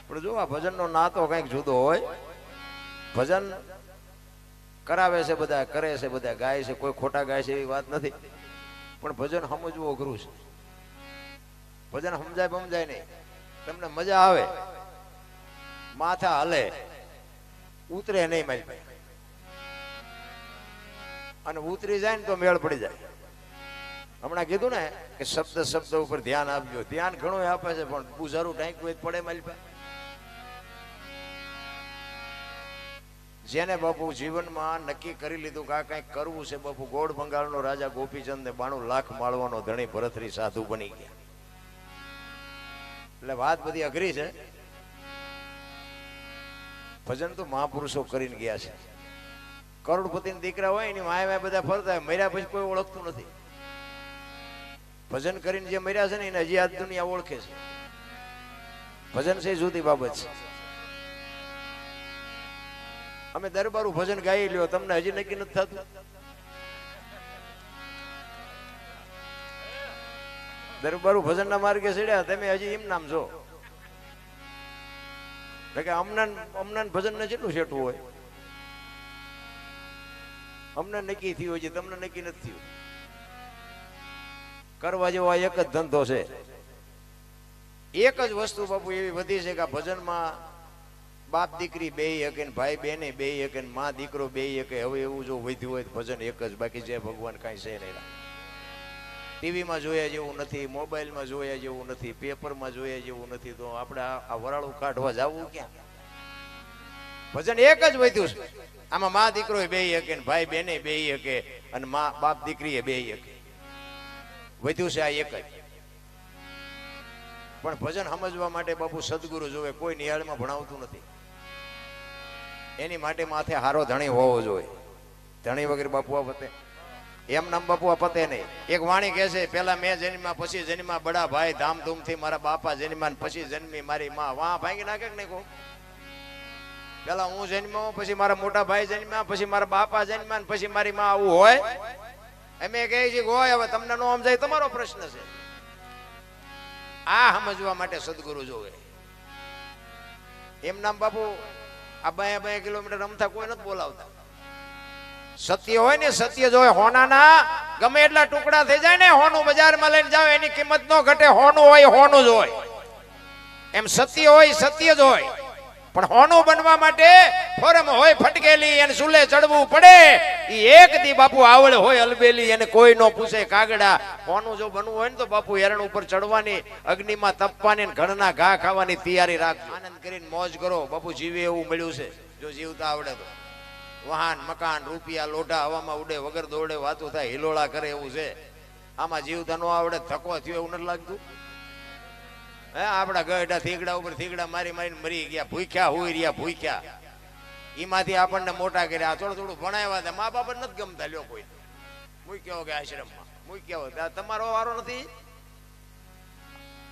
પણ જો આ ભજનનો નાતો કંઈક જુદો હોય. ભજન કરાવે છે બધા, કરે છે બધા, ગાય છે, કોઈ ખોટા ગાય છે એવી વાત નથી, પણ ભજન સમજવું અઘરું છે. ભજન સમજાય સમજાય નહીં, તમને મજા આવે, માથા હલે, ઉતરે નહીં મારી પાસે, અને ઉતરી જાય ને તો મેળ પડી જાય. હમણાં કીધું ને કે શબ્દ શબ્દ ઉપર ધ્યાન આપજો. ધ્યાન ઘણું આપે છે, પણ બુઝારું ટાંક્યું પડે મારી પાસે. જેને બાપુ જીવનમાં નક્કી કરી લીધું કે આ કંઈક કરવું છે, બાપુ ગોળ બંગાળનો રાજા ગોપીચંદ ને 92 લાખ માળવાનો ધણી ભરતરી સાધુ બની ગયા. એટલે વાત બધી અઘરી છે. ભજન તો મહાપુરુષો કરીને ગયા છે. કરોડપતિના દીકરા હોય એની માયા બધા ફરતા હોય, મર્યા પછી કોઈ ઓળખતું નથી. ભજન કરીને જે મર્યા છે ને એને હજી આ દુનિયા ઓળખે છે. ભજન છે જુદી બાબત છે. અમે દરબારું ભજન ગાઈ લ્યો, તમને હજી નક્કી નથી થતું? દરબારું ભજન ના માર્ગે ચડ્યા, તમે હજી એમ નામ છો કે અમનાન ભજન ને જેટલું છેટું હોય. અમને નક્કી થયું છે, તમને નક્કી નથી થયું. કરવા જેવો આ એક જ ધંધો છે. એક જ વસ્તુ બાપુ એવી વધી છે કે આ ભજનમાં બાપ દીકરી બે હકે, ભાઈ બેને બે હકે, માં દીકરો બે હકે. હવે એવું જો વધ્યું હોય તો ભજન એક જ, બાકી જે ભગવાન કાંઈ છે નહીં. ટીવીમાં જોયા જેવું નથી, મોબાઈલમાં જોયા જેવું નથી, પેપરમાં જોયા જેવું નથી, તો આપણે આ વરાળું કાઢવા જવું ક્યાં? ભજન એક જ વધ્યું છે. આમાં માં દીકરો બે હકે, ભાઈ બેને બે હકે, અને માં બાપ દીકરી બે હકે. વધ્યું છે આ એક જ. પણ ભજન સમજવા માટે બાપુ સદગુરુ જોવે. કોઈ નિહાળમાં ભણાવતું નથી. એની માટે માથે હારો ધણી હોવો જોઈએ. ધણી વગર બાપુ આ પતે? એમ નામ બાપુ આ પતે નહીં. એક વાણી કહે છે, પેલા મેં જન્મ્યા પછી જન્મ્યા બડા ભાઈ, ધામધૂમથી મારા બાપા જન્મ્યા પછી જન્મી મારી માં. વાહ ભાંગી નાખે કે નહીં કહું? પેલા હું જન્મ્યો, પછી મારા મોટા ભાઈ જન્મ્યા, પછી મારા બાપા જન્મ્યા, પછી મારી માં. આવું હોય? અમે કહે છે હોય. હવે તમને નો સમજાય તમારો પ્રશ્ન છે. આ સમજવા માટે સદગુરુ જોવે. એમ નામ બાપુ આ 2 કિલોમીટર રમતા કોઈ નથી બોલાવતા. સત્ય હોય ને, સત્ય જોવે. હોનાના ગમે એટલા ટુકડા થઈ જાય ને, હોનું બજારમાં લઈને જાવ એની કિંમત નો ઘટે. હોનું હોય હોનું જ હોય. એમ સત્ય હોય સત્ય જ હોય. પણ હોનું બનવા માટે ફોરમ હોય ફટકેલી, એને સુલે ચડવું પડે. એ એક દી બાપુ આવડ હોય અલબેલી, એને કોઈ નો પૂછે કાગડા. હોનું જો બનવું હોય ને તો બાપુ હેરણ ઉપર ચડવાની, અગ્નિમાં તપવાની, ઘણના ઘા ખાવાની તૈયારી રાખજો. આનંદ કરીને મોજ કરો. બાપુ જીવે એવું મળ્યું છે જો જીવતા આવડે તો. વાહન મકાન રૂપિયા લોઢા હવામાં ઉડે, વગર દોડે વાતો થાય, હિલોળા કરે એવું છે. આમાં જીવતા નો આવડે, ધક્કો થયો એવું નથી લાગતું? હે આપડા ગઢા થીગડા ઉપર થીગડા મારી મારીને મરી ગયા. ભૂખ્યા હોય રહ્યા, ભૂખ્યા. એમાંથી આપણને મોટા કર્યા. થોડું થોડું ભણાવ્યા હતા. મા બાપ નથી ગમતા. લ્યો કોઈ મૂક્યો કે આશ્રમમાં મૂક્યા હોય. તમારો વારો નથી.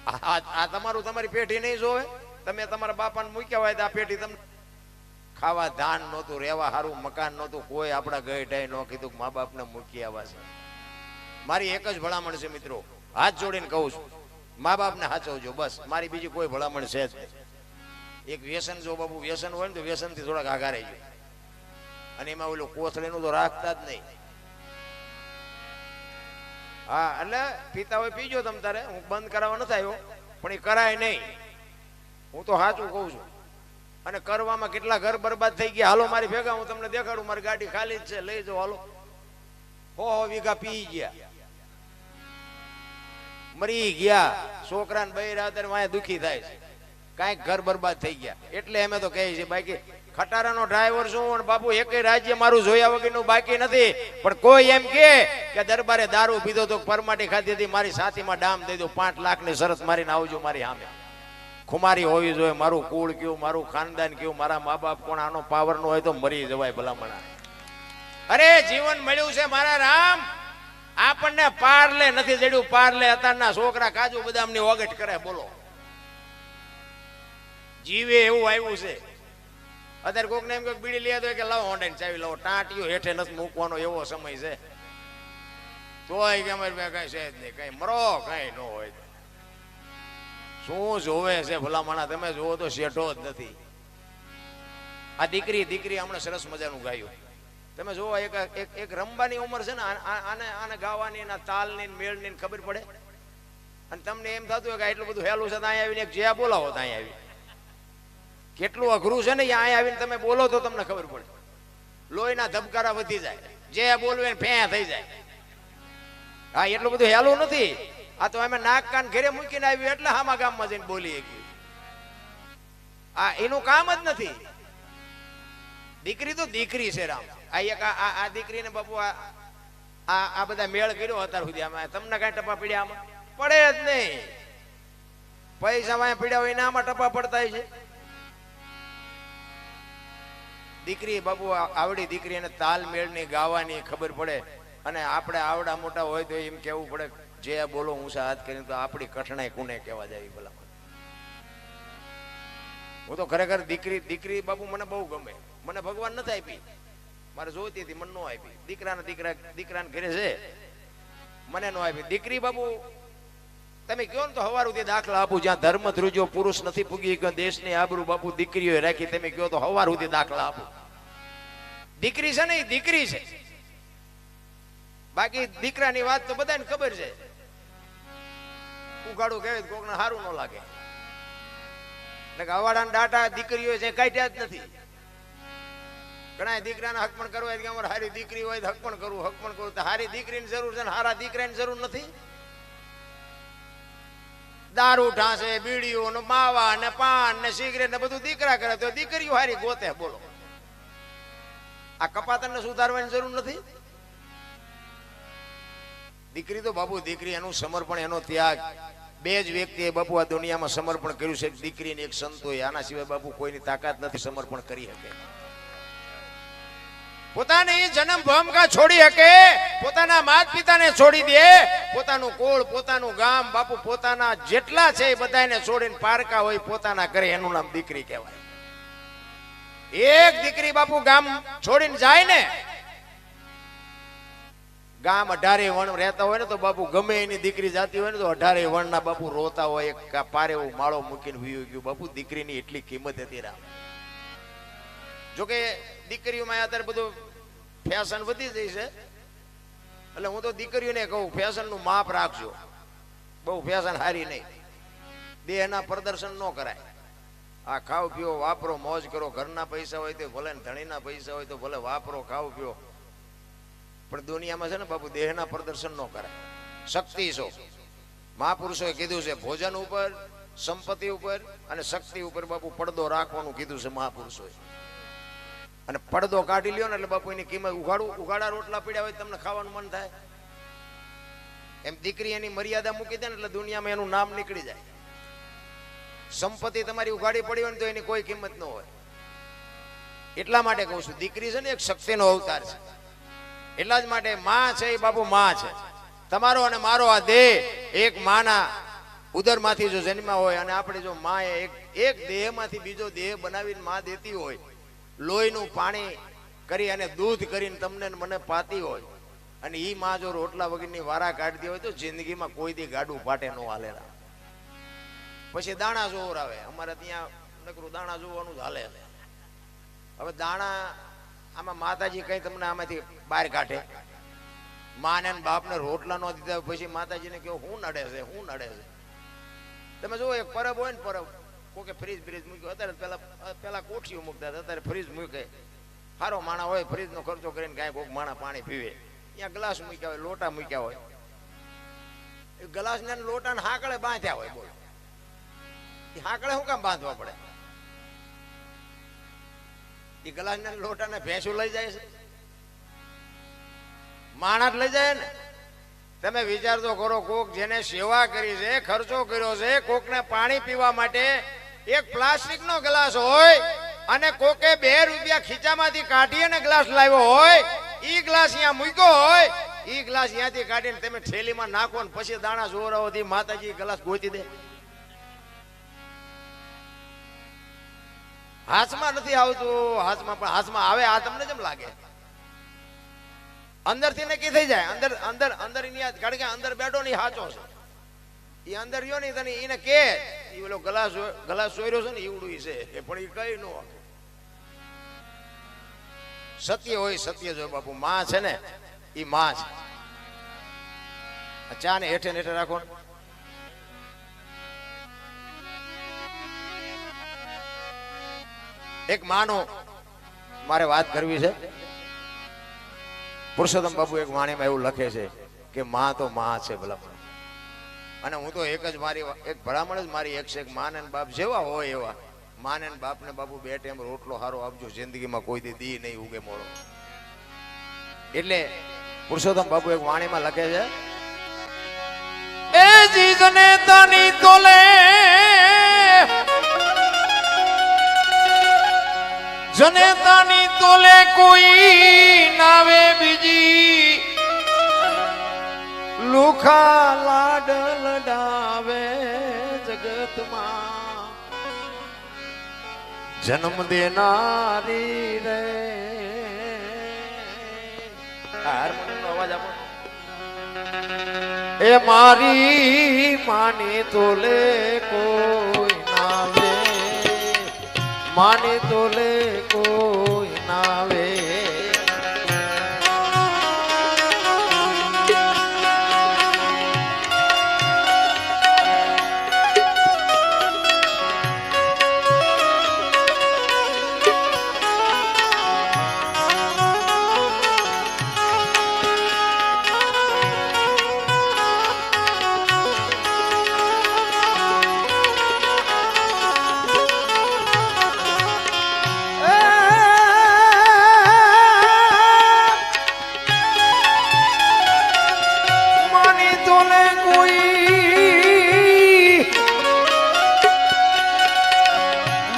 આ તમારું તમારી પેઢી નહીં જોવે. તમે તમારા બાપાને મૂક્યા હોય તો આ પેઢી તમને ખાવા ધાન નહોતું, રહેવા સારું મકાન નહોતું. કોઈ આપણા ગઢાએ ન કીધું કે મા બાપને મૂકી આવ્યા છે. મારી એક જ ભલામણ છે મિત્રો, હાથ જોડીને કહું છું, મા બાપને સાચવજો બસ. મારી બીજી કોઈ ભલામણ છે જ નહીં. એક વ્યસન જો બાપુ વ્યસન હોય ને તો વ્યસનથી થોડાક આઘા રહી જાય. અને એમાં ઓલું કોથળીનું તો રાખતા જ નહીં. હા એટલે પીતા હોય પીજો તમ તારે, હું બંધ કરાવવા નથી આવ્યો, પણ એ કરાય નહીં. હું તો સાચું કહું છું. અને કરવામાં કેટલા ઘર બરબાદ થઈ ગયા. હાલો મારી ભેગા, હું તમને દેખાડું. મારી ગાડી ખાલી જ છે, લઈ જાઓ હાલો. 100 વીઘા પી ગયા, મરી ગયા. છોકરાને બૈરા અત્યારે વાંહે દુખી થાય છે. કાંઈક ઘર બરબાદ થઈ ગયા. એટલે અમે તો કહીએ છીએ બાકી ખટારાનો ડ્રાઈવર છું બાપુ, એકેય રાજ્ય મારું જોયા વગરનું બાકી નથી. પણ કોઈ એમ કે દરબારે દારૂ પીધો તો, પરમાટી ખાધી હતી, મારી સાથીમાં ડામ દઈ દો, 5 લાખની શરત મારીને આવજો મારી સામે. ખુમારી હોવી જોઈએ. મારું કુળ કેવું, મારું ખાનદાન કેવું, મારા મા બાપ કોણ. આનો પાવર નો હોય તો મરી જવાય ભલામણા. અરે જીવન મળ્યું છે મારા રામ, આપણને પારલે નથી જડ્યું. પારલે અત્યારના છોકરા કાજુ બદામની ઓગટ કરે. બોલો જીવે એવું આવ્યું છે. અત્યારે કોક ને એમ કે બીડી લઈ તો કે લાવો હોંડાની ચાવી લાવો. ટાંટીઓ હેઠે નથી મૂકવાનો એવો સમય છે. તોય કે અમારી પાસે કઈ છે જ નહીં, કઈ મરો કઈ ન હોય. શું જોવે છે ભલામણા, તમે જોવો તો શેઠો જ નથી. આ દીકરી દીકરી હમણાં સરસ મજાનું ગાયું. તમે જોવો એક રમવાની ઉંમર છે ને, આને ગાવાની એના તાલની મેળની ખબર પડે. અને તમને એમ થતું હોય કે એટલું બધું હેલું છે, ત્યાં આવીને એક જ્યાં બોલાવો ત્યાં આવી. કેટલું અઘરું છે ને, અહીંયા આવીને તમે બોલો તો તમને ખબર પડે. લોહીના ધબકારા વધી જાય, જે બોલવું એને ફે થઈ જાય. હા, એટલું બધું હેલું નથી. આ તો અમે નાક કાન ઘરે મૂકીને આવ્યું એટલે હામા ગામમાં જઈને બોલીએ ગયું. આ એનું કામ જ નથી. દીકરી તો દીકરી છે રામ. આ એક આ દીકરીને બાપુ આ બધા મેળ કર્યો અત્યાર સુધી. આમાં તમને કઈ ટપા પીડ્યા? આમાં પડે જ નહીં. પૈસા વાય પીડ્યા હોય આમાં ટપા પડતા છે. દીકરી બાપુ આવડી દીકરી એને તાલ મેળની ગાવાની ખબર પડે. અને આપણે આવડા મોટા હોય તો એમ કેવું પડે જે બોલો ઊંચા હાથ કરીને, તો આપણી કઠણાઈ કોને કહેવા જાય ભલા. હું તો ખરેખર દીકરી બાપુ મને બહુ ગમે. મને ભગવાન નથી આપી, મારે જોઈતી હતી, મને નો આપી. દીકરાને ઘરે છે, મને નો આપી. દીકરી બાપુ તમે કહો ને તો હવાર સુધી દાખલા આપું. જ્યાં ધર્મ ધ્રુજો પુરુષ નથી પૂગી કે દેશની આબરૂ બાપુ દીકરીઓએ રાખી. તમે કહો તો હવાર સુધી દાખલા આપું. દીકરી છે ને, એ દીકરી છે. બાકી દીકરાની વાત તો બધાને ખબર છે. ઉગાડું કહેવાય કોકને સારું ન લાગે. એટલે અવાડાના ડાટા દીકરીઓ છે કાઢ્યા જ નથી. ઘણા દીકરાને હક પણ કરવો કે અમારે હારી દીકરી હોય તો હક પણ કરવું. તો હારી દીકરીની જરૂર છે ને હારા દીકરાની જરૂર નથી. દારૂ ઢાંસે, બીડીઓ ને માવા ને પાન ને સિગરેટ ને બધું દીકરા કરે તો દીકરીઓ હારી ગોતે. બોલો, આ કપાતરને સુધારવાની જરૂર નથી. દીકરી તો બાપુ દીકરી, એનું સમર્પણ, એનો ત્યાગ, બે જ વ્યક્તિએ બાપુ આ દુનિયામાં સમર્પણ કર્યું છે, દીકરીને એક સંતોએ. આના સિવાય બાપુ કોઈની તાકાત નથી સમર્પણ કરી શકે. પોતાની જન્મ ભૂમિકા છોડી શકે, પોતાના માતા પિતાને છોડી દે, પોતાનું કોળ, પોતાનું ગામ, બાપુ પોતાના જેટલા છે એ બધાને છોડીને પારકા હોય પોતાના કરે, એનું નામ દીકરી કહેવાય. એક દીકરી બાપુ ગામ છોડીને જાય ને, ગામ 18 વણ રહેતા હોય ને તો બાપુ ગમે એની દીકરી જાતી હોય ને તો 18 વણના બાપુ રોતા હોય. એક પારે એવું માળો મૂકીને વીયું ગયું. બાપુ દીકરીની એટલી કિંમત હતી રામ. જોકે દીકરીઓમાં અત્યારે બધું ફેશન વધી જાય છે, એટલે હું તો દીકરીઓને કહું ફેશન નું માપ રાખજો. બહુ ફેશન હારી નહીં. દેહના પ્રદર્શન ન કરાય. આ ખાવ પીઓ, વાપરો, મોજ કરો. ઘરના પૈસા હોય તો ભલે, ધણીના પૈસા હોય તો ભલે, વાપરો, ખાવ પીઓ. પણ દુનિયામાં છે ને બાપુ દેહના પ્રદર્શન ન કરાય. શક્તિ છો, મહાપુરુષોએ કીધું છે ભોજન ઉપર, સંપત્તિ ઉપર અને શક્તિ ઉપર બાપુ પડદો રાખવાનું કીધું છે મહાપુરુષોએ. અને પડદો કાઢી લ્યો ને એટલે બાપુ એની કિંમત. ઉઘાડા રોટલા પીડ્યા હોય તમને ખાવાનું મન થાય. એમ દીકરી એની મર્યાદા મૂકી દે ને એટલે દુનિયામાં એનું નામ નીકળી જાય. સંપત્તિ તમારી ઉઘાડી પડી હોય ને તો એની કોઈ કિંમત ન હોય. એટલા માટે કહું છું દીકરી છે ને એક શક્તિનો અવતાર છે. એટલા જ માટે માં છે એ બાપુ માં છે. તમારો અને મારો આ દેહ એક માના ઉદરમાંથી જો જન્મ્યા હોય અને આપણે જો માં એક દેહમાંથી બીજો દેહ બનાવીને માં દેતી હોય, લોહીનું પાણી કરી અને દૂધ કરીને તમને મને પાતી હોય, અને ઈ માં જો રોટલા વગરની વારા કાઢતી હોય તો જિંદગીમાં કોઈ દી ગાડું ફાટે ન હાલેલા. પછી દાણા જોર આવે. અમારે ત્યાં નકરું દાણા જોવાનું જ હાલે. હવે દાણા આમાં માતાજી કઈ તમને આમાંથી બહાર કાઢે? માને બાપને રોટલા નો દીધા પછી માતાજીને કહો હું નડે છે, હું નડે છે. તમે જુઓ એક પરબ હોય ને, પરબ કોકે ફ્રીજ મૂક્યું. અત્યારે પેલા કોઠીઓ મૂકતા હતા, અત્યારે ફ્રીજ મૂકે. સારો માણા હોય ફ્રીજ નો ખર્ચો કરીને કાંઈ કોઈક માણા પાણી પીવે. ત્યાં ગ્લાસ મૂક્યા હોય, લોટા મૂક્યા હોય. એ ગ્લાસ ને લોટા ને હાકળે બાંધ્યા હોય. બોલો, એ હાકળે શું કામ બાંધવા પડે? એ ગ્લાસ ને લોટા ને ભેંસું લઈ જાય છે? માણસ લઈ જાય ને. તમે વિચાર તો કરો, કોક જેને સેવા કરી છે, ખર્ચો કર્યો છે, કોકને પાણી પીવા માટે એક પ્લાસ્ટિક નો ગ્લાસ હોય અને કોકે 2 રૂપિયા ખીચામાંથી કાઢી અને ગ્લાસ લાવ્યો હોય, ઈ ગ્લાસ અહીંયા મૂક્યો હોય, ઈ ગ્લાસ અહીંયાથી કાઢીને તમે થેલીમાં નાખો ને પછી દાણા જોરાઓથી માતાજી ગ્લાસ ગોતી દે. હાથમાં નથી આવતું, હાથમાં પણ હાથમાં આવે. આ તમને જેમ લાગે અંદરથી નક્કી થઈ જાય. અંદર કારણ કે અંદર બેઠો નહીં સાચો છે. એ અંદર રહ્યો નહીં તને એને કે ઈ ઓલો ગલાસ સોયરો છે ને ઈવડું છે એ પણ ઈ કઈ નો સત્ય હોય સત્ય જો બાપુ માં છે ને ઈ માં છે. ચા ને હેઠે નેઠે રાખો. એક માનો મારે વાત કરવી છે. પુરુષોત્તમ બાપુ એક વાણીમાં એવું લખે છે કે માં તો માં છે ભલામણ, અને હું તો એક જ મારી એક ભલામણ જ મારી એક છે એક માં ને બાપ જેવા હોય એવા માં ને બાપ ને બાપુ બે ટાઈમ રોટલો હારો આપજો, જિંદગીમાં કોઈ દી નહીં ઉગે મોડો. એટલે પુરુષોત્તમ બાપુ એક વાણીમાં લખે છે એ જીજને તની તોલે જનેતાની તોલે કોઈ નાવે બીજી, લુખા લાડ લડાવે જગતમાં જન્મ દેનારી રે. હાર્મોનિયમનો અવાજ આપો. એ મારી માની તોલે કોઈ નાવે, માની તોલે કોઈ નાવે.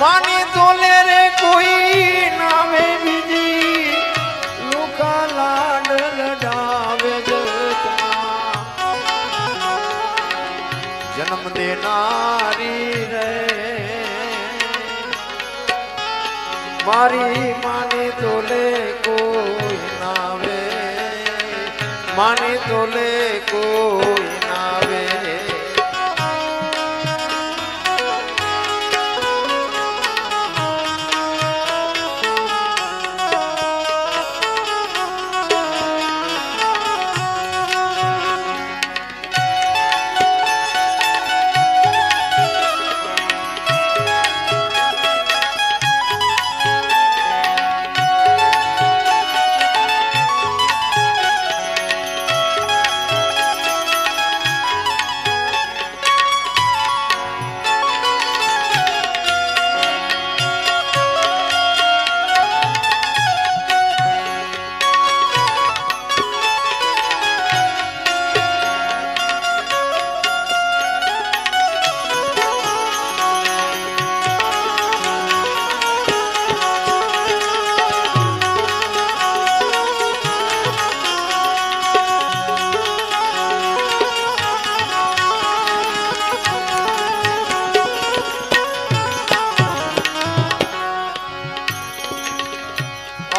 માની તોલે રે કોઈ નામે બીજી, લુખા લાડ લડાવે જગતમાં જન્મ દેનારી રે. મારી માની તોલે કોઈ નાવે, માની તોલે કોઈ નાવે.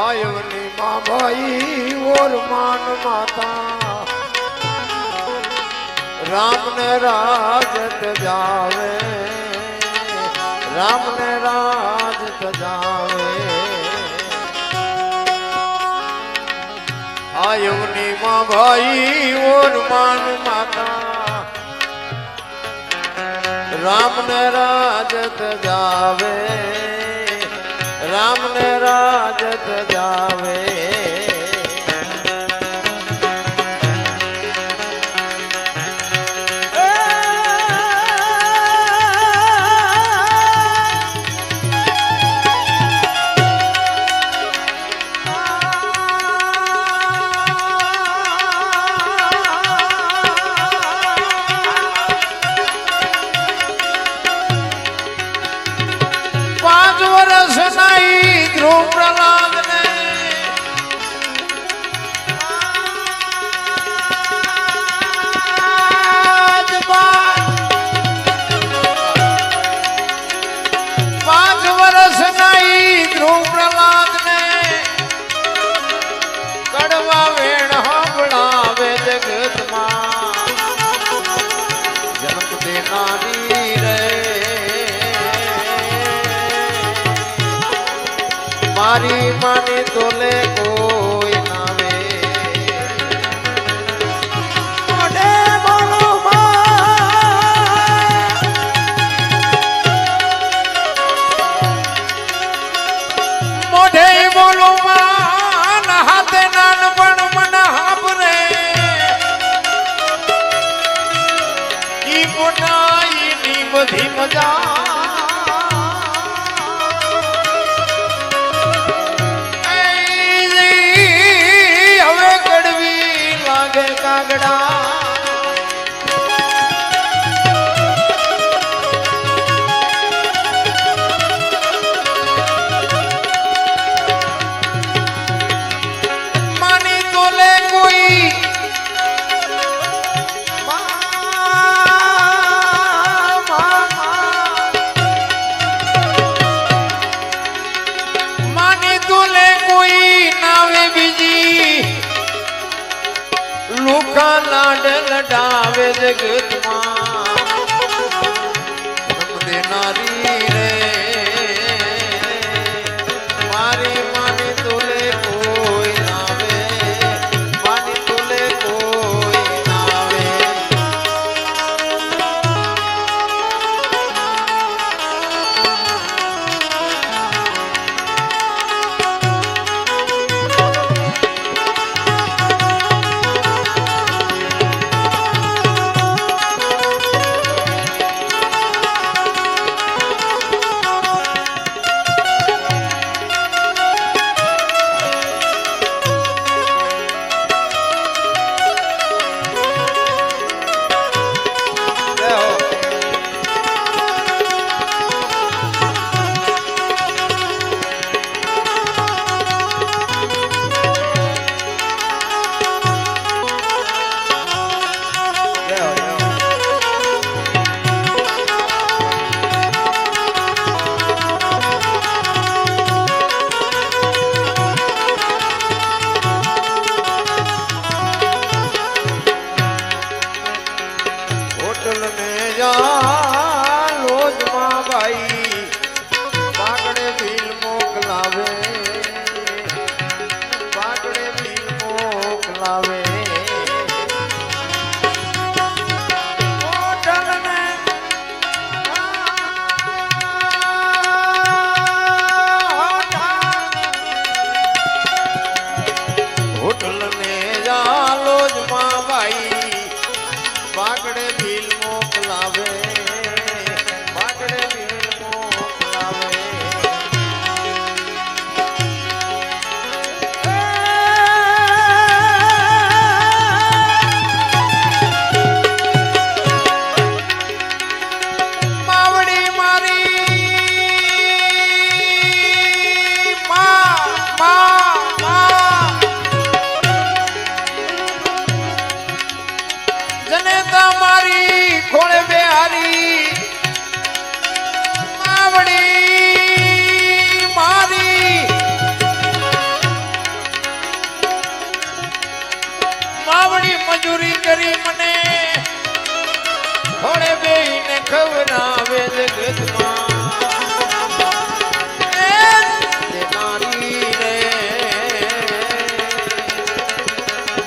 आयवनी माँ भाई और मान माता, राम ने राजत जावे, राम ने राजत जावे. आयवनी माँ भाई और मान माता, राम ने राजत जावे, राम ने राजत जावे. प्रहलाद ने 5 વર્ષ नहीं ध्रुव प्रहलाद ने कड़वा वेण हंभड़ावे जगत मां जन्म देनारी रे. મારી માની તોલે કોઈ નાવે મોઢે બોલો મોઢે બોલો માં હાથે નાનપણ મન હાબરે ઈ મોટાઈ ની બધી મજા માની તોલે કોઈ માની તોલે કોઈ નાવે બીજી લુખા લાડ લડાવે જગતમાં દેનારી રે મારી માની તોલે કોઈ નાવે માની તોલે કોઈ નાવે હોટલ ને જા લોજમાં ભાઈ Bagde bill મોકલાવે Bagde bill મોકલાવે hotel ને હોટલ ને જા લોજમાં ભાઈ બાગડે બિલ મોકલાવે બાગડે બિલ મોકલાવે માવડી મારી જનેતા મારી ખોળે બેહારી માવડી મારી માવડી મજૂરી કરી મને ખોળે બેહીને ખવડાવે જગતમાં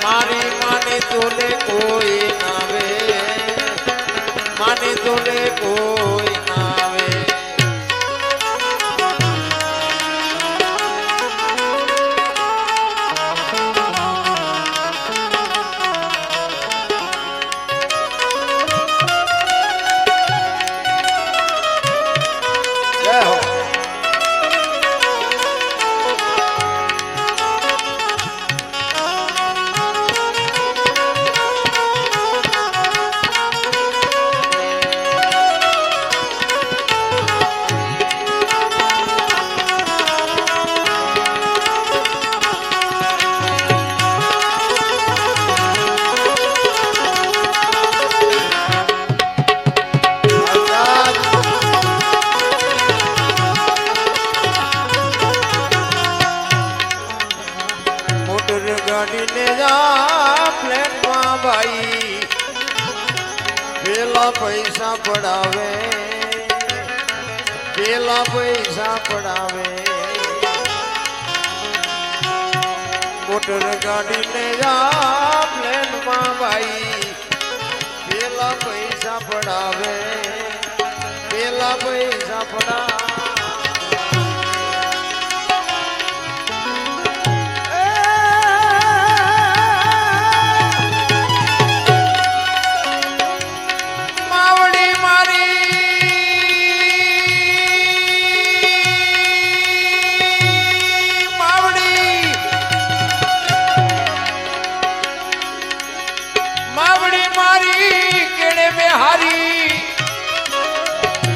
મારી માની તોલે કોઈ નાવે માની તોલે કોઈ નાવે જય હો ગાડીને જા ફ્લેટમાં ભાઈ પેલા પૈસા પડાવે, પેલા પૈસા પડાવે, મોટર ગાડીને જા પ્લેનમાં ભાઈ પેલા પૈસા પડાવે પેલા પૈસા પડાવે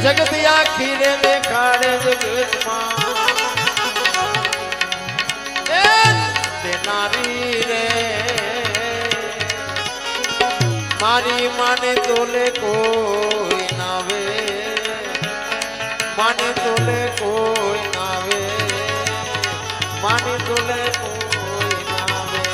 जगत आखी रे देखाड़े नारी रे मारी माने तोले कोई नावे माने तोले कोई नावे माने तोले कोई नावे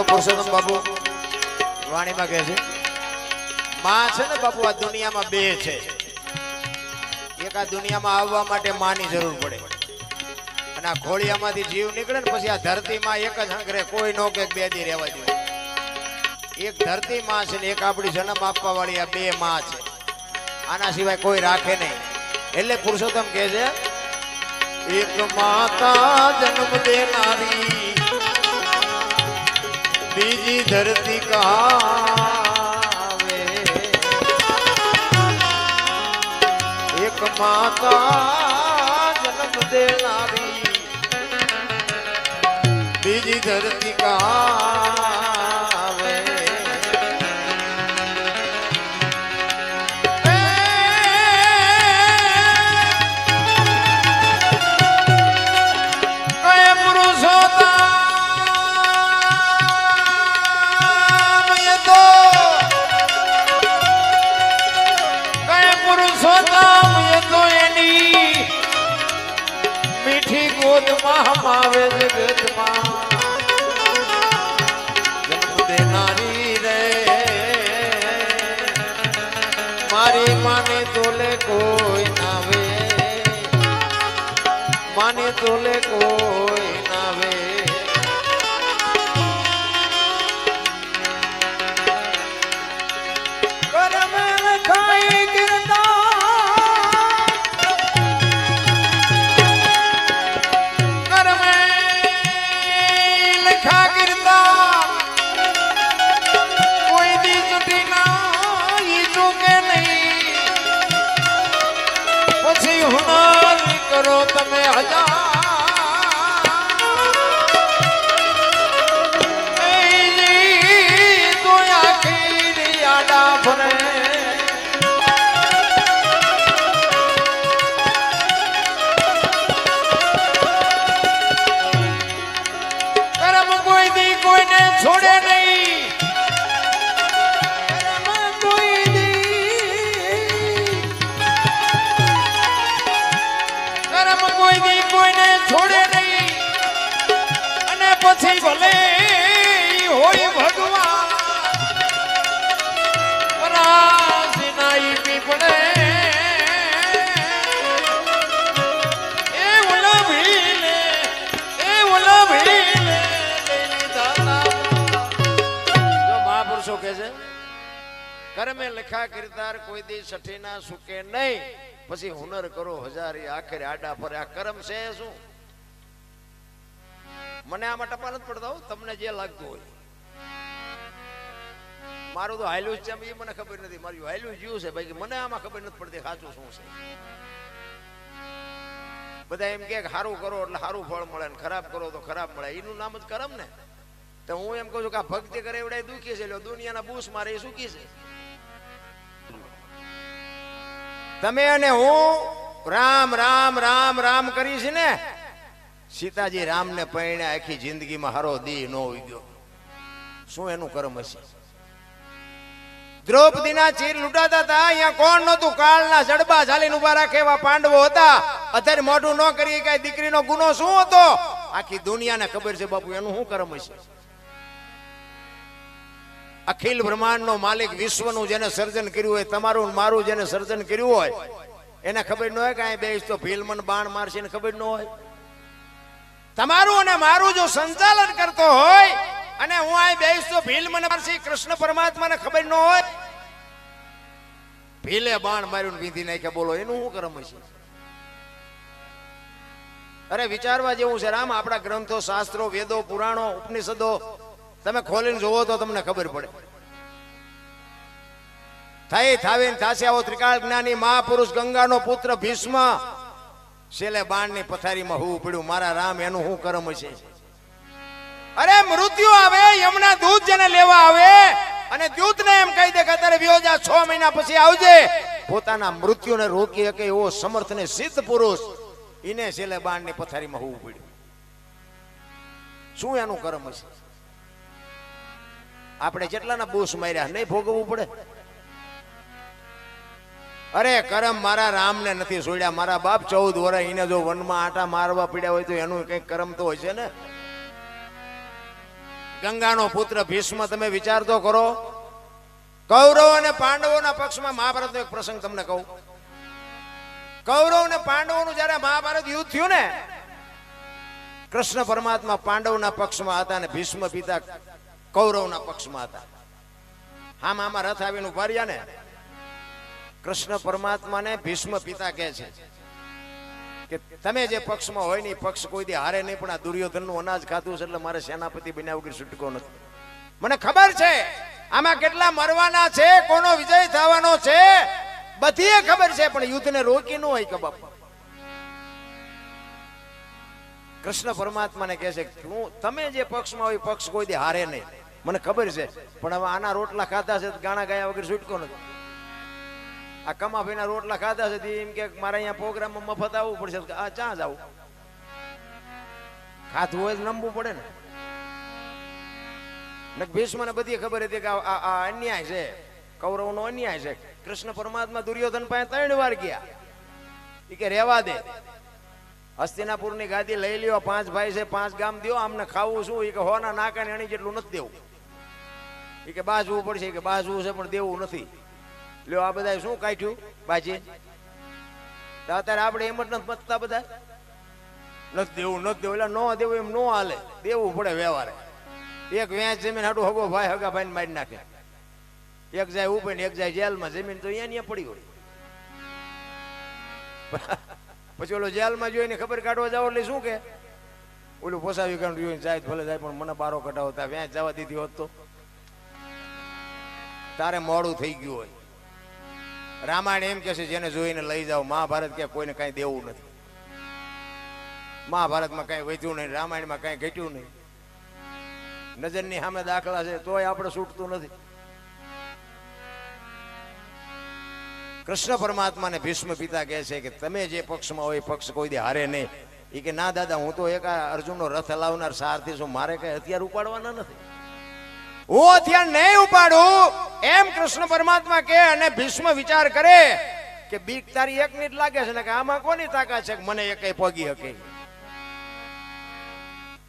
પુરુષોત્તમ બાપુ વાણીમાં કહે છે માં છે ને બાપુ આ દુનિયામાં બે છે એક આ દુનિયામાં આવવા માટે માની જરૂર પડે અને આ ઘોડિયામાંથી જીવ નીકળે ને પછી આ ધરતીમાં એક જ હંકરે કોઈ નો કે બે દી રહેવા દે એક ધરતી માં છે ને એક આપણી જન્મ આપવા વાળી આ બે માં છે આના સિવાય કોઈ રાખે નહીં એટલે પુરુષોત્તમ કહે છે એક માતા જન્મ દેનારી बीजी धरती कहावे एक माता जन्म देनारी बीजी धरती कहावे कई पुरुषोत्तम આવે જગતમાં જન્મ દેનારી રે મારી માને તોલે કોઈ નાવે માને તોલે કોઈ નાવે કરમ લખાઈ ગિરતા करो तमे करम कोई दी कोई ने छोड़े नहीं કોઈને છોડે નહીં અને પછી ભલે હોય ભગવાન પરાસીનાઈ પીપળે એ ઓલા ભીલે જો મહાપુરુષો કહે છે કર્મે લખા કિરદાર કોઈ દી સઠી ના સુકે નહીં પછી હુનર કરો હજારી આખરે આડા પર આ કર્મ છે શું મને આમાં ટપા નથી પડતા તમને જે લાગતું હોય મારું તો હાલ્યું છે એ મને ખબર નથી મારું હાલ્યું જીવ છે ભાઈ મને આમાં ખબર નથી પડતી સાચું શું છે બધા એમ કે સારું કરો એટલે સારું ફળ મળે ને ખરાબ કરો તો ખરાબ મળે એનું નામ જ કર્મ ને તો હું એમ કહું છું કે આ ભક્તિ કરે એવડા દુખી છે દુનિયાના બૂસ મારે એ સુખી છે તમે અને હું રામ રામ રામ રામ કરીશ ને સીતાજી રામને પૈણે આખી જિંદગીમાં હારો દી નો ઉગ્યો. શું એનું કર્મ હશે? દ્રૌપદીના ચીર લૂંટાતા હતા, અહીંયા કોણ નહોતું? કાળના જડબા ઝાલીને ઉભા રાખે એવા પાંડવો હતા. અત્યારે મોઢું ન કરી કઈ દીકરીનો ગુનો શું હતો? આખી દુનિયાને ખબર છે બાપુ એનું શું કર્મ હશે? અખિલ બ્રહ્માંડનો માલિક, વિશ્વનું જેને સર્જન કર્યું હોય, તમારું મારું જેને સર્જન કર્યું હોય, એને ખબર ન હોય કે અહીં બેસ તો ભીલમન બાણ મારશે, એને ખબર ન હોય. તમારું અને મારું જો સંચાલન કરતો હોય અને હું અહીં બેસ તો ભીલ મને મારશે, કૃષ્ણ પરમાત્માને ખબર ન હોય? ભીલે બાણ માર્યું વિધિ નાખ્યા, બોલો એનું શું કર્મ હશે? અરે વિચારવા જેવું છે રામ. આપણા ગ્રંથો, શાસ્ત્રો, વેદો, પુરાણો, ઉપનિષદો તમે ખોલીને જોવો તો તમને ખબર પડે. થઈ થાવીને થાશે આવો ત્રિકાળ જ્ઞાની મહાપુરુષ, ગંગાનો પુત્ર ભીષ્મ, છેલ્લે બાણની પથારીમાં હું પડ્યું. મારા રામ એનું શું કર્મ હશે? અરે મૃત્યુ આવે, યમના દૂત જેને લેવા આવે અને દૂતને એમ કહી દે કે અત્યારે વ્યો જા, 6 મહિના પછી આવજે. પોતાના મૃત્યુને રોકી શકે એવો સમર્થ ને સિદ્ધ પુરુષ, એને છેલ્લે બાણની પથારીમાં હોવું પડ્યું. શું એનું કર્મ હશે? આપણે જેટલાના બૂસ માર્યા નહીં ભોગવવું પડે? અરે કરમ મારા રામને નથી છોડ્યા. મારા બાપ 14 વર્ષ એને જો વનમાં આટા મારવા પડ્યા હોય તો એનું કઈક કરમ તો હોય છે ને. ગંગાનો પુત્ર ભીષ્મ, તમે વિચાર તો કરો. કૌરવ અને પાંડવોના પક્ષમાં મહાભારતનો એક પ્રસંગ તમને કહું. કૌરવ અને પાંડવોનું જયારે મહાભારત યુદ્ધ થયું ને, કૃષ્ણ પરમાત્મા પાંડવના પક્ષમાં હતા અને ભીષ્મ પિતા કૌરવના પક્ષમાં હતા. આમાં રથ આવીને ઉભા રહ્યા ને, કૃષ્ણ પરમાત્માને ભીષ્મ પિતા કહે છે કે તમે જે પક્ષમાં હોય ને એ પક્ષ કોઈ દી હારે નહીં, પણ આ દુર્યોધનનું અનાજ ખાતું છે એટલે મારે સેનાપતિ બન્યા વગર છૂટકો નથી. મને ખબર છે આમાં કેટલા મરવાના છે, કોનો વિજય થવાનો છે, બધી ખબર છે, પણ યુદ્ધને રોકી ન હોય કે બાપ. કૃષ્ણ પરમાત્માને કહે છે તમે જે પક્ષમાં હોય પક્ષ કોઈ દી હારે નહીં, મને ખબર છે, પણ હવે આના રોટલા ખાતા છે ગાણા ગાયા વગર છૂટકો નથી. આ કમાભાઈના રોટલા ખાતા છે એમ કે મારે અહીંયા પ્રોગ્રામમાં મફત આવવું પડશે. આ ચા જવું ખાતું હોય નમવું પડે ને. ભીષ્મને બધી ખબર હતી કે આ અન્યાય છે, કૌરવનો અન્યાય છે. કૃષ્ણ પરમાત્મા દુર્યોધન પાસે 3 વાર ગયા. એ કે રેવા દે, હસ્તિનાપુરની ગાદી લઈ લ્યો, 5 ભાઈ છે, 5 ગામ દો, આમને ખાવું શું? એ કે હોના નાકા એની જેટલું નથી દેવું. એ કે બાજવું પડશે, કે બાજવું છે પણ દેવું નથી. લ્યો આ બધા શું કાઢ્યું બાજી? અત્યારે આપણે એમ જ નથી મતતા બધા, નથી દેવું નથી દેવું, એટલે ન દેવું એમ ન હાલે, દેવું પડે વ્યવહારે. એક વેચ જમીન હાટું હગો ભાઈ હગા ભાઈને મારી નાખે, એક જાય ઉપર ને એક જાય જેલમાં. જમીન તો અહીંયા પડી હોય, પછી ઓલો જેલમાં જોઈને ખબર કાઢવા જાવ એટલે શું કે ઓલું પોસાવી કાઢ્યું જાય ભલે જાય, પણ મને બારો કઢાવતા વેચ જવા દીધી હોત તો તારે મોડું થઈ ગયું હોય. રામાયણ એમ કે છે જેને જોઈને લઈ જાઓ. મહાભારત કે કોઈને કઈ દેવું નથી. મહાભારતમાં કઈ વધ્યું નહીં, રામાયણમાં કઈ ઘટ્યું નહીં. નજરની સામે દાખલા છે તોય આપણે છૂટતું નથી. કૃષ્ણ પરમાત્માને ભીષ્મ પિતા કહે છે કે તમે જે પક્ષમાં હોય પક્ષ કોઈ દી હારે નહીં. એ કે ના દાદા, હું તો એક અર્જુનનો રથ હલાવનાર સારથી છું, મારે કઈ હથિયાર ઉપાડવાના નથી, હું હથિયાર નહીં ઉપાડું એમ કૃષ્ણ પરમાત્મા કે. અને ભીષ્મ વિચાર કરે કે બીક તારી એકની જ લાગે છે ને, કે આમાં કોની તાકાત છે કે મને એકય પગી શકે?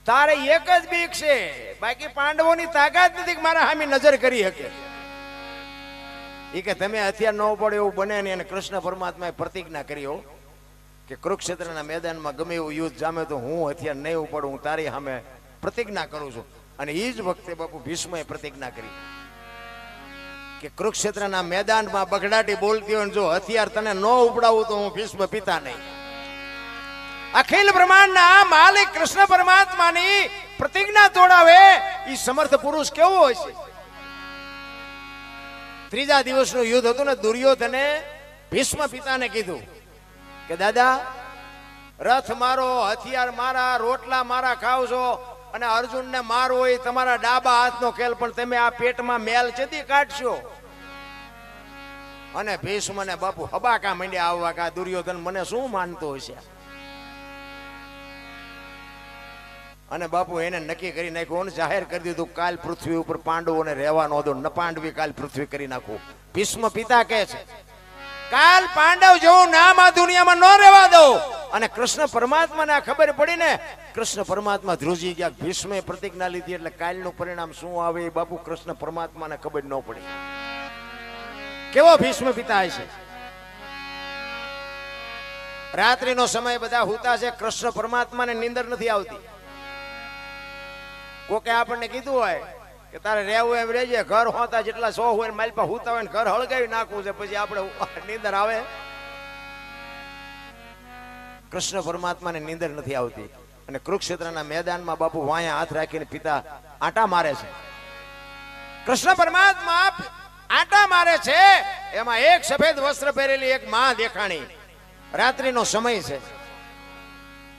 તારે એક જ બીક છે, બાકી પાંડવોની તાકાત નથી કે મારા સામે નજર કરી શકે. એ કે તમે હથિયાર ન ઉપાડો એવું બને નહીં. અને કૃષ્ણ પરમાત્માએ પ્રતિજ્ઞા કરી કે કુરુક્ષેત્રના મેદાનમાં ગમે એવું યુદ્ધ જામે તો હું હથિયાર નહીં ઉપાડું, હું તારી સામે પ્રતિજ્ઞા કરું છું. અને એ જ વખતે બાપુ ભીષ્મએ પ્રતિજ્ઞા કરી કે કુરુક્ષેત્રના મેદાનમાં બગડાટી બોલતી હોય જો હથિયાર તને ન ઉપડાવું તો હું ભીષ્મ પિતા નહીં. અખિલ બ્રહ્માંડના માલિક કૃષ્ણ પરમાત્માની પ્રતિજ્ઞા તોડાવે એ સમર્થ પુરુષ કેવો હોય છે? ત્રીજા દિવસનું યુદ્ધ હતું ને, દુર્યોધને ભીષ્મ પિતાને કીધું કે દાદા, રથ મારો, હથિયાર મારા, રોટલા મારા ખાવ છો, અને અર્જુનને મારો હોય તમારા ડાબા હાથનો ખેલ, પણ તમે આ પેટમાં મેલ ચેતી કાઢશો? અને ભીષ્મને બાપુ હબાકા માંડ્યા આવવા કે દુર્યોધન મને શું માનતો હશે? અને બાપુ એને નક્કી કરી નાખ્યું, જાહેર કરી દીધું, કાલ પૃથ્વી ઉપર પાંડવોને રહેવા ન દો, ન પાંડવી કાલ પૃથ્વી કરી નાખું. ભીષ્મ પિતા કહે છે કાલ પાંડવ જેવું નામ આ દુનિયામાં ન રહેવા દો. અને કૃષ્ણ પરમાત્માને આ ખબર પડી ને, કૃષ્ણ પરમાત્મા ધ્રુજી ગયા. ભીષ્મે પ્રતિજ્ઞા લીધી એટલે કાલનું પરિણામ શું આવે એ બાપુ કૃષ્ણ પરમાત્માને ખબર ન પડી. કેવો ભીષ્મ પિતા છે. રાત્રિનો સમય બધા હુતા છે, કૃષ્ણ પરમાત્માને નીંદર નથી આવતી. કોકે આપણને કીધું હોય કે તારે રહેવું એમ રહેજે, ઘર હોતા જેટલા 100 હોય માલપા હુતા હોય ઘર હળગાવી નાખવું છે, પછી આપણે નીંદર આવે. કૃષ્ણ પરમાત્માને નીંદર નથી આવતી. અને કુરુક્ષેત્રના મેદાનમાં બાપુ વાયા હાથ રાખીને પિતા આંટા મારે છે. કૃષ્ણ પરમાત્મા આંટા મારે છે, એમાં એક સફેદ વસ્ત્ર પહેરેલી એક માં દેખાણી. રાત્રિનો સમય છે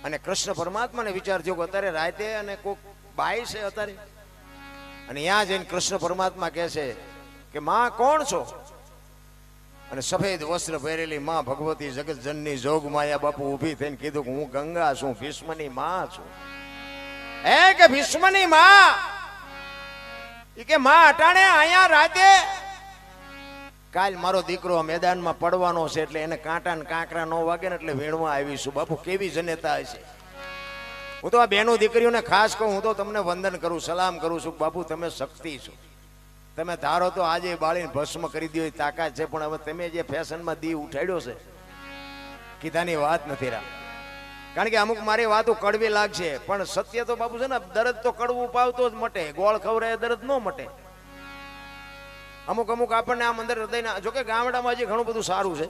અને કૃષ્ણ પરમાત્માને વિચાર થયો કે અત્યારે રાતે અને કોક બાઈ છે અત્યારે. અને ત્યાં જઈને કૃષ્ણ પરમાત્મા કહે છે કે માં કોણ છો? અને સફેદ વસ્ત્ર પહેરેલી માં ભગવતી જગત જનની જોગ માયા બાપુ ઊભી થઈને કીધું કે હું ગંગા છું, ભીષ્મની માં છું. કે ભીષ્મની માં ઈ કે માં અટાણે અહીંયા રાતે કાલ મારો દીકરો મેદાનમાં પડવાનો છે, એટલે એને કાંટા ને કાંકરા ન વાગે ને એટલે વીણવા આવીશું. બાપુ કેવી જનેતા હશે. હું તો આ બેનો દીકરીઓને ખાસ કહું, હું તો તમને વંદન કરું, સલામ કરું છું. બાપુ તમે શક્તિ છો, તમે ધારો તો આજે બાળીને ભસ્મ કરી દો તાકાત છે, પણ હવે તમે જે ફેશનમાં દી ઉઠાડ્યો છે કીધાની વાત નથી રાખ. કારણ કે અમુક મારી વાતો કડવી લાગશે, પણ સત્ય તો બાપુ છે ને, દર્દ તો કડવું પાવતો જ મટે, ગોળ ખવડાય દર્દ ન મટે. અમુક આપણને આમ અંદર હૃદયના, જોકે ગામડામાં હજી ઘણું બધું સારું છે.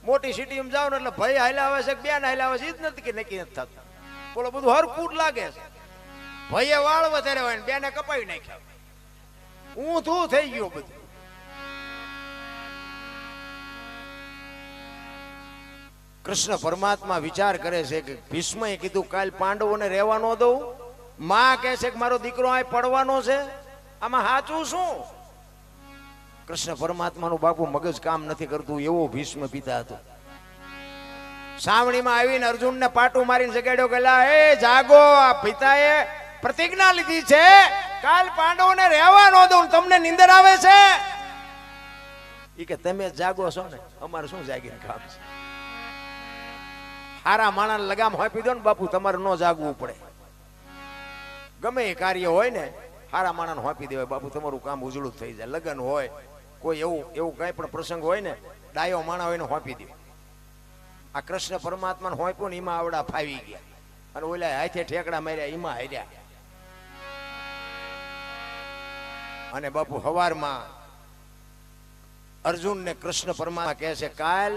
મોટી સિટીમાં જાવ ને એટલે ભાઈ હાલ્યા આવે છે, બેન હાલ્યા આવે છે, એ જ નથી કે નક્કી નથી થતું. બોલો બધું હરકૂટ લાગે છે. ભાઈએ વાળ વધારે હોય ને બેને કપાવી નાખ્યા, ઊંધું થઈ ગયું બધું. કૃષ્ણ પરમાત્મા વિચાર કરે છે કે ભીષ્મએ કીધું કાલ પાંડવોને રહેવા ન દઉં, માં કહે છે કે મારો દીકરો આ પડવાનો છે, આમાં સાચું શું? કૃષ્ણ પરમાત્માનું બાપુ મગજ કામ નથી કરતું, એવો ભીષ્મ પિતા હતો. સાવણીમાં આવીને અર્જુનને પાટું મારીને જગાડ્યો, ગયેલા એ જાગો, આ પિતાએ પ્રતિજ્ઞા લીધી છે કાલ પાંડવોને રહેવા ન દઉં, તમને નીંદર આવે છે? ઈ કે તમે જાગો છો ને, અમારે શું જાગીને કામ છે? હારા માણસ લગામ હોપી દો ને બાપુ, તમારે ન જાગવું પડે. ગમે એ કાર્ય હોય ને હારા માણસ હોપી દેવાય બાપુ, તમારું કામ ઉજળું થઈ જાય. લગ્ન હોય, કોઈ એવું કઈ પણ પ્રસંગ હોય ને, ડાયો માણા હોય ને હોપી દે. આ કૃષ્ણ પરમાત્માને હોપ્યો ને એમાં આવડા ફાવી ગયા, અને ઓલા હાથે ઠેકડા માર્યા એમાં હાર્યા. અને બાપુ હવારમાં અર્જુન ને કૃષ્ણ પરમાત્મા કહે છે કાલ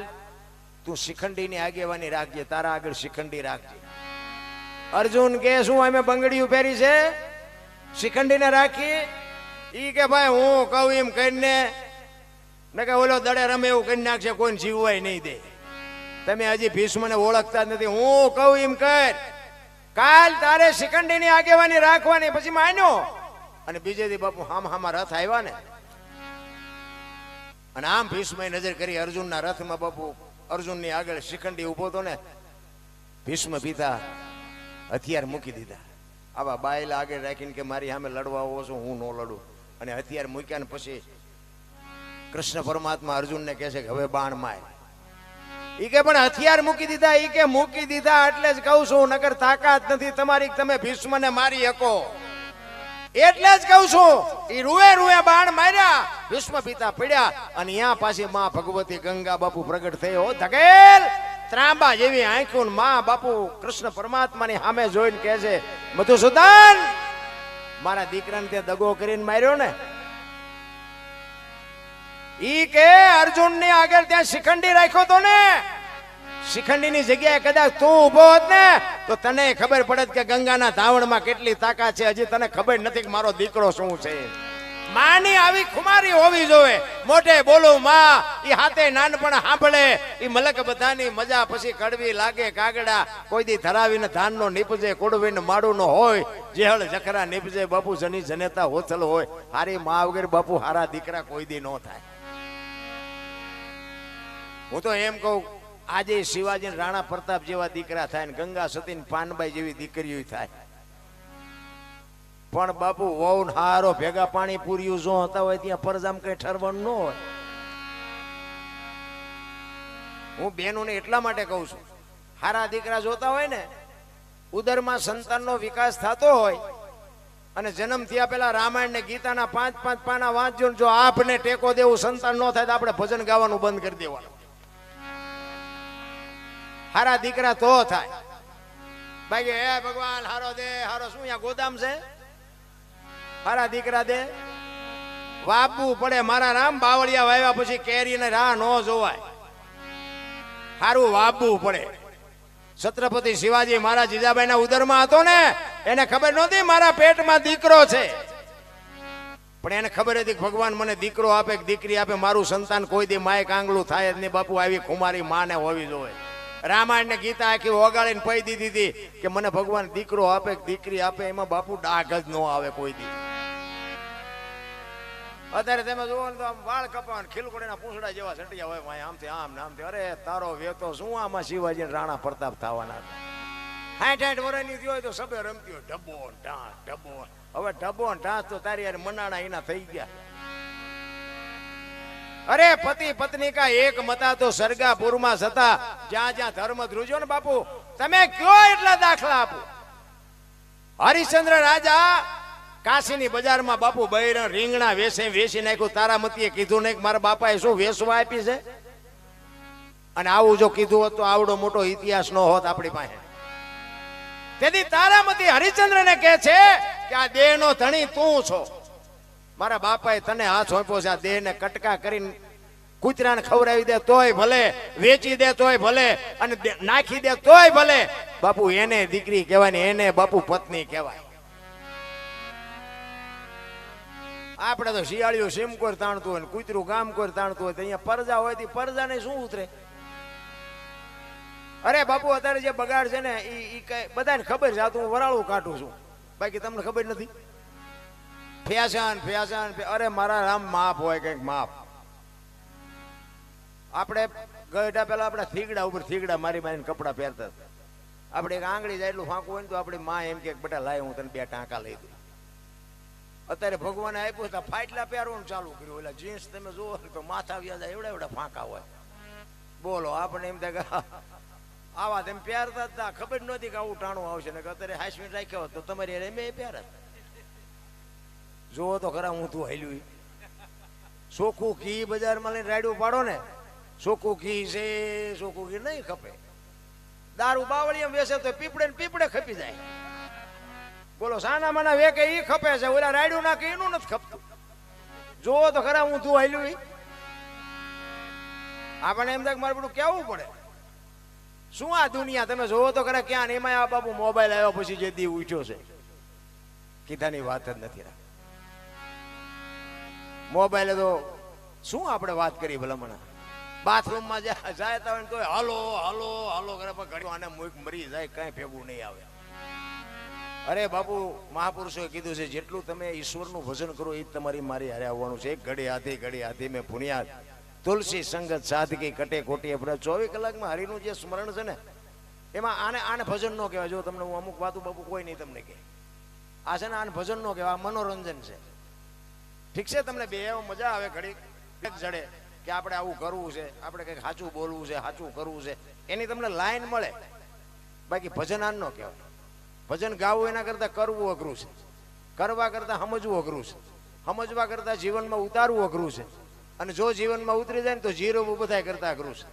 તું શિખંડીની આગેવાની રાખજે, તારા આગળ શિખંડી રાખજે. અર્જુન કે શું અમે બંગડીયું પહેરી છે, શિખંડીને રાખી? ઈ કે ભાઈ હું કહું એમ કરીને ને કે ઓલો દડે રમે એવું કરી નાખશે, કોઈને જીવવાય નહીં દે. તમે હજી ભીષ્મને ઓળખતા જ નથી. હું કહું એમ કર, કાલ તારે શિખંડીની આગેવાની રાખવાની. પછી માન્યો. અને બીજે દી બાપુ હામાં રથ આવ્યા ને, અને આમ ભીષ્મએ નજર કરી અર્જુનના રથમાં. બાપુ અર્જુનની આગળ શિખંડી ઉભો હતો ને, ભીષ્મ પિતા હથિયાર મૂકી દીધા. આવા બાયલા આગળ રાખીને કે મારી સામે લડવા આવો છો, હું ન લડું. અને હથિયાર મૂક્યા ને પછી કૃષ્ણ પરમાત્મા અર્જુનને કહે છે કે હવે બાણ માર. ઈ કે પણ હથિયાર મૂકી દીધા. ઈ કે મૂકી દીધા એટલે જ કહું છું, નકર તાકાત નથી તમારી તમે ભીષ્મને મારી શકો, એટલે જ કહું છું. ઈ રૂએ બાણ માર્યા, ભીષ્મ પિતા પડ્યા. અને ત્યાં પાછી માં ભગવતી ગંગા બાપુ પ્રગટ થયો. ધકેલ ત્રાંબા જેવી આંખો, માં બાપુ કૃષ્ણ પરમાત્માની સામે જોઈને કહે છે મધુસૂદન, મારા દીકરાને તે દગો કરીને માર્યો ને. ઈ કે અર્જુન ની આગળ ત્યાં શિખંડી રાખ્યો તો ને, શિખંડી ની જગ્યાએ કદાચ તું ઉભો હોત ને તો તને ખબર પડત કે ગંગાના ધાવણમાં કેટલી તાકાત છે. હજી તને ખબર નથી કે મારો દીકરો શું છે. માની આવી ખુમારી હોવી જોવે. મોટે બોલું માં, ઈ હાથે નાનપણ સાંભળે. ઈ મલક બધાની મજા પછી કડવી લાગે. કાગડા કોઈ દી ધરાવીને ધાન નો નીપજે, કોડવીને માડું નો હોય, જેહળ જખરા નીપજે. બાપુ જની જનેતા હોથલ હોય. હારી માં વગર બાપુ હારા દીકરા કોઈ દી નો થાય. હું તો એમ કહું, આજે શિવાજી રાણા પ્રતાપ જેવા દીકરા થાય ને, ગંગા સતી પાનબાઈ જેવી દીકરીઓ થાય. પણ બાપુ વહુ ને હારો ભેગા પાણી પૂર્યું જો હતા હોય ત્યાં પરજામ કઈ ઠરવાનું ન હોય. હું બહેનોને એટલા માટે કહું છું, હારા દીકરા જોતા હોય ને, ઉદરમાં સંતાનનો વિકાસ થતો હોય અને જન્મ થયા પેલા રામાયણ ને ગીતાના 5-5 પાના વાંચજો, જો આપને ટેકો દેવું સંતાન ન થાય તો આપણે ભજન ગાવાનું બંધ કરી દેવાનું. હારા દીકરા તો થાય. બાકી હે ભગવાન હારો દે, હારો શું અહીંયા ગોદામ છે? હારા દીકરા દે, વાપવું પડે. મારા રામ બાવળિયા વાવ્યા પછી કેરીને રાહ ન જોવાય, હારું વાપવું પડે. છત્રપતિ શિવાજી મહારાજ જીજાબાઈના ઉદરમાં હતો ને, એને ખબર નહોતી મારા પેટમાં દીકરો છે, પણ એને ખબર હતી કે ભગવાન મને દીકરો આપે કે દીકરી આપે, મારું સંતાન કોઈ દી માય કાંગલું થાય જ નહીં. બાપુ આવી કુમારી માને હોવી જોઈએ. રામાયણ ને ગીતા આખી ઓગાળીને પઈ દીધી હતી કે મને ભગવાન દીકરો આપે કે દીકરી આપે, એમાં બાપુ ડાઘ જ ન આવે કોઈ દી. અત્યારે તમે જુઓ ને તો આમ વાળ કપાવા ખીલકોડીના પૂંછડા જેવા છટિયા હોય ભાઈ, આમથી આમ ને આમથી. અરે તારો વેતો શું આમાં શિવાજી રાણા પ્રતાપ થવાના હતા. 60-60 વર્ષની થયો હોય તો સબે રમતી હોય ઢબો ઢાંસ ઢબો. હવે ઢબો ઢાંસ તો તારી યાર મનાણા એના થઈ ગયા. અરે પતિ પત્ની કા એક મતા તો સરગાપુરમાં હતા, જ્યાં જ્યાં ધર્મ ધ્રુજો ને બાપુ, તમે કયો એટલા દાખલા આપો. હરિશ્ચંદ્ર રાજા કાશીની બજારમાં બાપુ બૈરણ રીંગણા વેચી નાખ્યું. તારામતીએ કીધું નહીં કે મારા બાપાએ શું વેચવા આપી છે, અને આવું જો કીધું હોત તો આવડો મોટો ઇતિહાસ નો હોત આપણી પાસે. તેથી તારામતી હરિશ્ચંદ્રને કહે છે કે આ દેહનો ધણી તું છો. મારા બાપાએ તને હાથ સોંપ્યો છે, આ દેહને કટકા કરીને કૂતરાને ખવડાવી દે તોય ભલે, વેચી દે તોય ભલે, અને નાખી દે તોય ભલે. બાપુ એને દીકરી કહેવાય ને એને બાપુ પત્ની કહેવાય. આપણે તો શિયાળીઓ સીમકોર તાણતું હોય, કૂતરું ગામ કોર તાણતું હોય, તો અહીંયા પરજા હોય તો પરજાને શું ઉતરે? અરે બાપુ અત્યારે જે બગાડ છે ને એ બધાને ખબર છે. આ તો હું વરાળું કાઢું છું, બાકી તમને ખબર નથી. ફેશન અરે મારા રામ માપ હોય કઈક માપ. આપણે ગયડા પેલા આપણા થીગડા ઉપર થીગડા મારીને કપડા પહેરતા. આપણે એક આંગળી જાય એટલું ફાંકું હોય ને તો આપણી માં એમ કે બેટા લાય હું તને 2 ટાંકા લઈ દઉં. અત્યારે ભગવાને આપ્યું તો ફાટલા પહેરવાનું ચાલુ કર્યું. એટલે જીન્સ તમે જુઓ તો માથા વ્યા જાય એવડા એવડા ફાંકા હોય. બોલો આપણે એમ થાય કે આવા તેમ પહેરતા હતા, ખબર નહોતી કે આવું ટાણું આવશે ને. અત્યારે હાઈસ્પીડ રાખ્યો તો તમારી એમ પહેરત. જોવો તો ખરા હું તું હાલ્યું ચોખ્ખું ઘી બજારમાં લઈને રાડ્યું પાડો ને, ચોખ્ખું ઘી છે, ચોખ્ખું ઘી નહીં ખપે. દારૂ બાવળીમાં વેચે તો પીપળે ને પીપળે ખપી જાય. બોલો સાના માના વેકે ઈ ખપે છે, ઓલા રાડ્યું નાખે એનું નથી ખપતું. જોવો તો ખરા હું તું હાલ્યું. આપણને એમ થાય મારે બધું કેવું પડે. શું આ દુનિયા તમે જોવો તો ખરા ક્યાં. એમાં આ બાપુ મોબાઈલ આવ્યો પછી જે દી ઉઠ્યો છે, કીધાની વાત જ નથી. મોબાઈલે તો શું આપણે વાત કરી ભલામણા. બાથરૂમમાં જાય હોય તો હાલો હાલો હાલો કરે, પણ ઘડી આને મુખ મરી જાય, કઈ ભેગું નહીં આવે. અરે બાપુ મહાપુરુષોએ કીધું છે જેટલું તમે ઈશ્વરનું ભજન કરો એ જ તમારી મારી હારે આવવાનું છે. એક ઘડી હાથી મેં પુણ્યા તુલસી સંગત સાધકી કટે કોટી. આપણે 24 કલાકમાં હરિનું જે સ્મરણ છે ને એમાં આને ભજન ન કહેવાય. જો તમને હું અમુક વાતો બાપુ કોઈ નહીં તમને કહે, આ છે ને આને ભજન ન કહેવાય, આ મનોરંજન છે. ઠીક છે, તમને બે મજા આવે, ઘડી જડે કે આપણે આવું કરવું છે, આપણે કંઈક સાચું બોલવું છે, સાચું કરવું છે, એની તમને લાઈન મળે. બાકી ભજન આન ન કહેવાય. ભજન ગાવું એના કરતા કરવું અઘરું છે, કરવા કરતા સમજવું અઘરું છે, સમજવા કરતા જીવનમાં ઉતારવું અઘરું છે, અને જો જીવનમાં ઉતરી જાય ને તો જીરવવું બધા કરતા અઘરું છે.